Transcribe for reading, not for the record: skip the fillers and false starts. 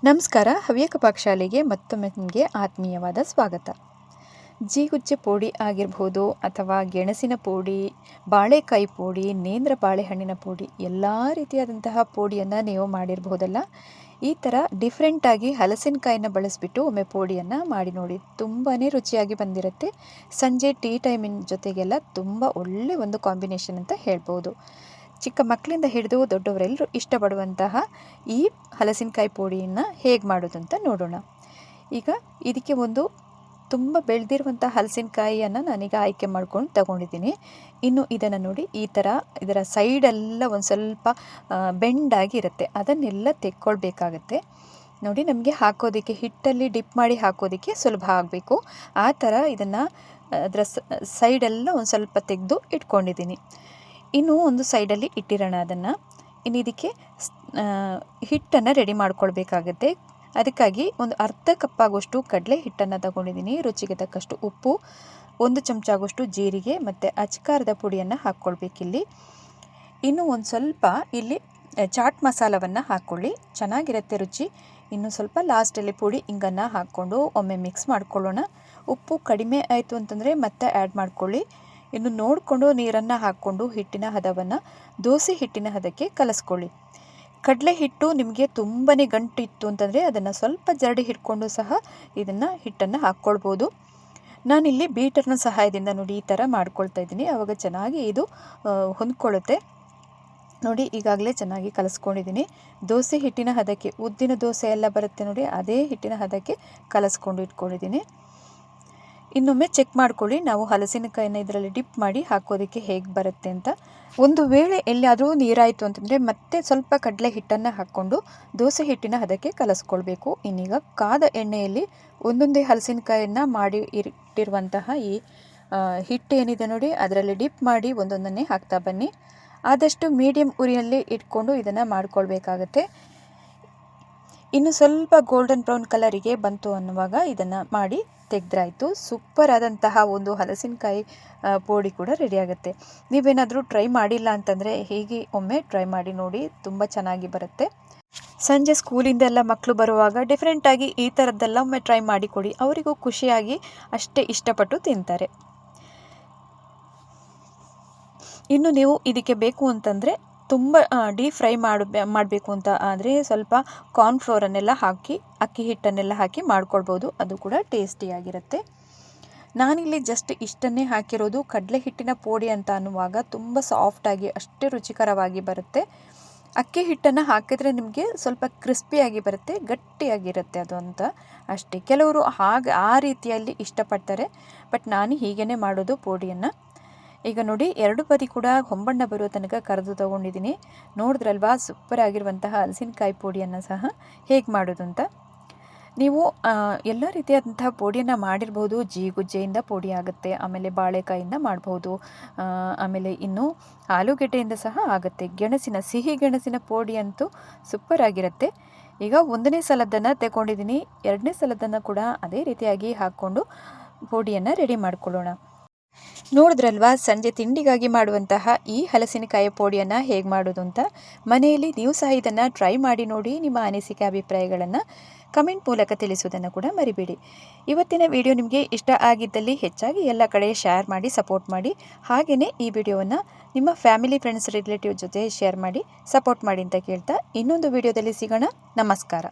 ನಮಸ್ಕಾರ. ಹವ್ಯಕ ಪಾಕಶಾಲೆಗೆ ಮತ್ತೊಮ್ಮೆ ನಿಮಗೆ ಆತ್ಮೀಯವಾದ ಸ್ವಾಗತ. ಜೀಗುಜ್ಜೆ ಪೋಡಿ ಆಗಿರ್ಬೋದು ಅಥವಾ ಗೆಣಸಿನ ಪೋಡಿ, ಬಾಳೆಕಾಯಿ ಪೋಡಿ, ನೇಂದ್ರ ಬಾಳೆಹಣ್ಣಿನ ಪೋಡಿ ಎಲ್ಲ ರೀತಿಯಾದಂತಹ ಪೋಡಿಯನ್ನು ನೀವು ಮಾಡಿರ್ಬೋದಲ್ಲ. ಈ ಥರ ಡಿಫ್ರೆಂಟಾಗಿ ಹಲಸಿನಕಾಯಿನ ಬಳಸಿಬಿಟ್ಟು ಒಮ್ಮೆ ಪೋಡಿಯನ್ನು ಮಾಡಿ ನೋಡಿ. ತುಂಬಾ ರುಚಿಯಾಗಿ ಬಂದಿರುತ್ತೆ. ಸಂಜೆ ಟೀ ಟೈಮಿನ ಜೊತೆಗೆಲ್ಲ ತುಂಬ ಒಳ್ಳೆ ಒಂದು ಕಾಂಬಿನೇಷನ್ ಅಂತ ಹೇಳ್ಬೋದು. ಚಿಕ್ಕ ಮಕ್ಕಳಿಂದ ಹಿಡಿದು ದೊಡ್ಡವರೆಲ್ಲರೂ ಇಷ್ಟಪಡುವಂತಹ ಈ ಹಲಸಿನಕಾಯಿ ಪೋಡಿಯನ್ನು ಹೇಗೆ ಮಾಡೋದು ಅಂತ ನೋಡೋಣ. ಈಗ ಇದಕ್ಕೆ ಒಂದು ತುಂಬ ಬೆಳೆದಿರುವಂಥ ಹಲಸಿನಕಾಯಿಯನ್ನು ನಾನೀಗ ಆಯ್ಕೆ ಮಾಡ್ಕೊಂಡು ತಗೊಂಡಿದ್ದೀನಿ. ಇನ್ನು ಇದನ್ನು ನೋಡಿ, ಈ ಥರ ಇದರ ಸೈಡೆಲ್ಲ ಒಂದು ಸ್ವಲ್ಪ ಬೆಂಡಾಗಿ ಇರುತ್ತೆ, ಅದನ್ನೆಲ್ಲ ತೆಕ್ಕೊಳ್ಬೇಕಾಗತ್ತೆ. ನೋಡಿ, ನಮಗೆ ಹಾಕೋದಕ್ಕೆ ಹಿಟ್ಟಲ್ಲಿ ಡಿಪ್ ಮಾಡಿ ಹಾಕೋದಕ್ಕೆ ಸುಲಭ ಆಗಬೇಕು. ಆ ಥರ ಇದನ್ನು ಅದರ ಸೈಡೆಲ್ಲ ಒಂದು ಸ್ವಲ್ಪ ತೆಗೆದು ಇಟ್ಕೊಂಡಿದ್ದೀನಿ. ಇನ್ನು ಒಂದು ಸೈಡಲ್ಲಿ ಇಟ್ಟಿರೋಣ ಅದನ್ನು. ಇನ್ನು ಇದಕ್ಕೆ ಹಿಟ್ಟನ್ನು ರೆಡಿ ಮಾಡ್ಕೊಳ್ಬೇಕಾಗತ್ತೆ. ಅದಕ್ಕಾಗಿ ಒಂದು ಅರ್ಧ ಕಪ್ ಆಗೋಷ್ಟು ಕಡಲೆ ಹಿಟ್ಟನ್ನು ತಗೊಂಡಿದ್ದೀನಿ. ರುಚಿಗೆ ತಕ್ಕಷ್ಟು ಉಪ್ಪು, 1 ಚಮಚ ಆಗೋಷ್ಟು ಜೀರಿಗೆ ಮತ್ತು ಅಚ್ಕಾರದ ಪುಡಿಯನ್ನು ಹಾಕ್ಕೊಳ್ಬೇಕಿಲ್ಲಿ. ಇನ್ನು ಒಂದು ಸ್ವಲ್ಪ ಇಲ್ಲಿ ಚಾಟ್ ಮಸಾಲವನ್ನು ಹಾಕ್ಕೊಳ್ಳಿ, ಚೆನ್ನಾಗಿರುತ್ತೆ ರುಚಿ. ಇನ್ನು ಸ್ವಲ್ಪ ಲಾಸ್ಟಲ್ಲಿ ಪುಡಿ ಇಂಗನ್ನು ಹಾಕ್ಕೊಂಡು ಒಮ್ಮೆ ಮಿಕ್ಸ್ ಮಾಡ್ಕೊಳ್ಳೋಣ. ಉಪ್ಪು ಕಡಿಮೆ ಆಯಿತು ಅಂತಂದರೆ ಮತ್ತೆ ಆ್ಯಡ್ ಮಾಡ್ಕೊಳ್ಳಿ. ಇನ್ನು ನೋಡಿಕೊಂಡು ನೀರನ್ನು ಹಾಕ್ಕೊಂಡು ಹಿಟ್ಟಿನ ಹದವನ್ನು ದೋಸೆ ಹಿಟ್ಟಿನ ಹದಕ್ಕೆ ಕಲಿಸ್ಕೊಳ್ಳಿ. ಕಡಲೆ ಹಿಟ್ಟು ನಿಮಗೆ ತುಂಬಾ ಗಂಟು ಇತ್ತು ಅಂತಂದರೆ ಅದನ್ನು ಸ್ವಲ್ಪ ಜರಡಿ ಹಿಡ್ಕೊಂಡು ಸಹ ಇದನ್ನು ಹಿಟ್ಟನ್ನು ಹಾಕ್ಕೊಳ್ಬೋದು. ನಾನಿಲ್ಲಿ ಬೀಟರ್ನ ಸಹಾಯದಿಂದ ನೋಡಿ ಈ ಥರ ಮಾಡ್ಕೊಳ್ತಾ ಇದ್ದೀನಿ. ಆವಾಗ ಚೆನ್ನಾಗಿ ಇದು ಹೊಂದ್ಕೊಳ್ಳುತ್ತೆ. ನೋಡಿ, ಈಗಾಗಲೇ ಚೆನ್ನಾಗಿ ಕಲಿಸ್ಕೊಂಡಿದ್ದೀನಿ. ದೋಸೆ ಹಿಟ್ಟಿನ ಹದಕ್ಕೆ, ಉದ್ದಿನ ದೋಸೆ ಎಲ್ಲ ಬರುತ್ತೆ ನೋಡಿ, ಅದೇ ಹಿಟ್ಟಿನ ಹದಕ್ಕೆ ಕಲಿಸ್ಕೊಂಡು ಇಟ್ಕೊಂಡಿದ್ದೀನಿ. ಇನ್ನೊಮ್ಮೆ ಚೆಕ್ ಮಾಡ್ಕೊಳ್ಳಿ, ನಾವು ಹಲಸಿನಕಾಯಿನ ಇದರಲ್ಲಿ ಡಿಪ್ ಮಾಡಿ ಹಾಕೋದಕ್ಕೆ ಹೇಗೆ ಬರುತ್ತೆ ಅಂತ. ಒಂದು ವೇಳೆ ಎಲ್ಲಿಯಾದರೂ ನೀರಾಯಿತು ಅಂತಂದರೆ ಮತ್ತೆ ಸ್ವಲ್ಪ ಕಡಲೆ ಹಿಟ್ಟನ್ನು ಹಾಕ್ಕೊಂಡು ದೋಸೆ ಹಿಟ್ಟಿನ ಹದಕ್ಕೆ ಕಲಿಸ್ಕೊಳ್ಬೇಕು. ಇನ್ನೀಗ ಕಾದ ಎಣ್ಣೆಯಲ್ಲಿ ಒಂದೊಂದೇ ಹಲಸಿನಕಾಯಿಯನ್ನು ಮಾಡಿ ಇಟ್ಟಿರುವಂತಹ ಈ ಹಿಟ್ಟು ಏನಿದೆ ನೋಡಿ, ಅದರಲ್ಲಿ ಡಿಪ್ ಮಾಡಿ ಒಂದೊಂದನ್ನೇ ಹಾಕ್ತಾ ಬನ್ನಿ. ಆದಷ್ಟು ಮೀಡಿಯಮ್ ಉರಿಯಲ್ಲಿ ಇಟ್ಕೊಂಡು ಇದನ್ನು ಮಾಡ್ಕೊಳ್ಬೇಕಾಗತ್ತೆ. ಇನ್ನು ಸ್ವಲ್ಪ ಗೋಲ್ಡನ್ ಬ್ರೌನ್ ಕಲರಿಗೆ ಬಂತು ಅನ್ನುವಾಗ ಇದನ್ನು ಮಾಡಿ ತೆಗೆದ್ರಾಯಿತು. ಸೂಪರ್ ಆದಂತಹ ಒಂದು ಹಲಸಿನಕಾಯಿ ಪೋಡಿ ಕೂಡ ರೆಡಿ ಆಗುತ್ತೆ. ನೀವೇನಾದರೂ ಟ್ರೈ ಮಾಡಿಲ್ಲ ಅಂತಂದರೆ ಹೀಗೆ ಒಮ್ಮೆ ಟ್ರೈ ಮಾಡಿ ನೋಡಿ, ತುಂಬ ಚೆನ್ನಾಗಿ ಬರುತ್ತೆ. ಸಂಜೆ ಸ್ಕೂಲಿಂದ ಎಲ್ಲ ಮಕ್ಕಳು ಬರುವಾಗ ಡಿಫ್ರೆಂಟಾಗಿ ಈ ಥರದ್ದೆಲ್ಲ ಒಮ್ಮೆ ಟ್ರೈ ಮಾಡಿ ಕೊಡಿ, ಅವರಿಗೂ ಖುಷಿಯಾಗಿ ಅಷ್ಟೇ ಇಷ್ಟಪಟ್ಟು ತಿಂತಾರೆ. ಇನ್ನು ನೀವು ಇದಕ್ಕೆ ಬೇಕು ಅಂತಂದರೆ ತುಂಬ ಡೀಪ್ ಫ್ರೈ ಮಾಡಬೇಕು ಅಂತ ಆದರೆ ಸ್ವಲ್ಪ ಕಾರ್ನ್ಫ್ಲೋರನ್ನೆಲ್ಲ ಹಾಕಿ, ಅಕ್ಕಿ ಹಿಟ್ಟನ್ನೆಲ್ಲ ಹಾಕಿ ಮಾಡ್ಕೊಳ್ಬೋದು, ಅದು ಕೂಡ ಟೇಸ್ಟಿಯಾಗಿರುತ್ತೆ. ನಾನಿಲ್ಲಿ ಜಸ್ಟ್ ಇಷ್ಟನ್ನೇ ಹಾಕಿರೋದು. ಕಡಲೆ ಹಿಟ್ಟಿನ ಪೋಡಿ ಅಂತ ಅನ್ನುವಾಗ ತುಂಬ ಸಾಫ್ಟಾಗಿ ಅಷ್ಟೇ ರುಚಿಕರವಾಗಿ ಬರುತ್ತೆ. ಅಕ್ಕಿ ಹಿಟ್ಟನ್ನು ಹಾಕಿದರೆ ನಿಮಗೆ ಸ್ವಲ್ಪ ಕ್ರಿಸ್ಪಿಯಾಗಿ ಬರುತ್ತೆ, ಗಟ್ಟಿಯಾಗಿರುತ್ತೆ ಅದು ಅಂತ ಅಷ್ಟೇ. ಕೆಲವರು ಆ ರೀತಿಯಲ್ಲಿ ಇಷ್ಟಪಡ್ತಾರೆ, ಬಟ್ ನಾನು ಹೀಗೇ ಮಾಡೋದು ಪೋಡಿಯನ್ನು. ಈಗ ನೋಡಿ, 2 ಬದಿ ಕೂಡ ಹೊಂಬಣ್ಣ ಬರೋ ತನಕ ಕರೆದು ತೊಗೊಂಡಿದ್ದೀನಿ. ನೋಡಿದ್ರಲ್ವಾ, ಸೂಪರ್ ಆಗಿರುವಂತಹ ಹಲಸಿನಕಾಯಿ ಪೋಡಿಯನ್ನು ಸಹ ಹೇಗೆ ಮಾಡೋದು ಅಂತ. ನೀವು ಎಲ್ಲ ರೀತಿಯಾದಂತಹ ಪೋಡಿಯನ್ನು ಮಾಡಿರ್ಬೋದು. ಜೀಗುಜ್ಜೆಯಿಂದ ಪೋಡಿ ಆಗುತ್ತೆ, ಆಮೇಲೆ ಬಾಳೆಕಾಯಿಂದ ಮಾಡ್ಬೋದು, ಆಮೇಲೆ ಇನ್ನು ಆಲೂಗೆಡ್ಡೆಯಿಂದ ಸಹ ಆಗುತ್ತೆ. ಸಿಹಿ ಗೆಣಸಿನ ಪೋಡಿ ಅಂತೂ ಸೂಪರ್ ಆಗಿರುತ್ತೆ. ಈಗ 1ನೇ ಸಲದ್ದನ್ನು ತಗೊಂಡಿದ್ದೀನಿ, 2ನೇ ಸಲದ್ದನ್ನು ಕೂಡ ಅದೇ ರೀತಿಯಾಗಿ ಹಾಕ್ಕೊಂಡು ಪೋಡಿಯನ್ನು ರೆಡಿ ಮಾಡ್ಕೊಳ್ಳೋಣ. ನೋಡಿದ್ರಲ್ವಾ, ಸಂಜೆ ತಿಂಡಿಗಾಗಿ ಮಾಡುವಂತಹ ಈ ಹಲಸಿನಕಾಯಿ ಪೋಡಿಯನ್ನು ಹೇಗೆ ಮಾಡೋದು ಅಂತ. ಮನೆಯಲ್ಲಿ ನೀವು ಸಹ ಇದನ್ನು ಟ್ರೈ ಮಾಡಿ ನೋಡಿ. ನಿಮ್ಮ ಅನಿಸಿಕೆ ಅಭಿಪ್ರಾಯಗಳನ್ನು ಕಮೆಂಟ್ ಮೂಲಕ ತಿಳಿಸುವುದನ್ನು ಕೂಡ ಮರಿಬೇಡಿ. ಇವತ್ತಿನ ವಿಡಿಯೋ ನಿಮಗೆ ಇಷ್ಟ ಆಗಿದ್ದಲ್ಲಿ ಹೆಚ್ಚಾಗಿ ಎಲ್ಲ ಕಡೆ ಶೇರ್ ಮಾಡಿ ಸಪೋರ್ಟ್ ಮಾಡಿ. ಹಾಗೆಯೇ ಈ ವಿಡಿಯೋವನ್ನು ನಿಮ್ಮ ಫ್ಯಾಮಿಲಿ, ಫ್ರೆಂಡ್ಸ್, ರಿಲೇಟಿವ್ ಜೊತೆ ಶೇರ್ ಮಾಡಿ ಸಪೋರ್ಟ್ ಮಾಡಿ ಅಂತ ಕೇಳ್ತಾ ಇನ್ನೊಂದು ವಿಡಿಯೋದಲ್ಲಿ ಸಿಗೋಣ. ನಮಸ್ಕಾರ.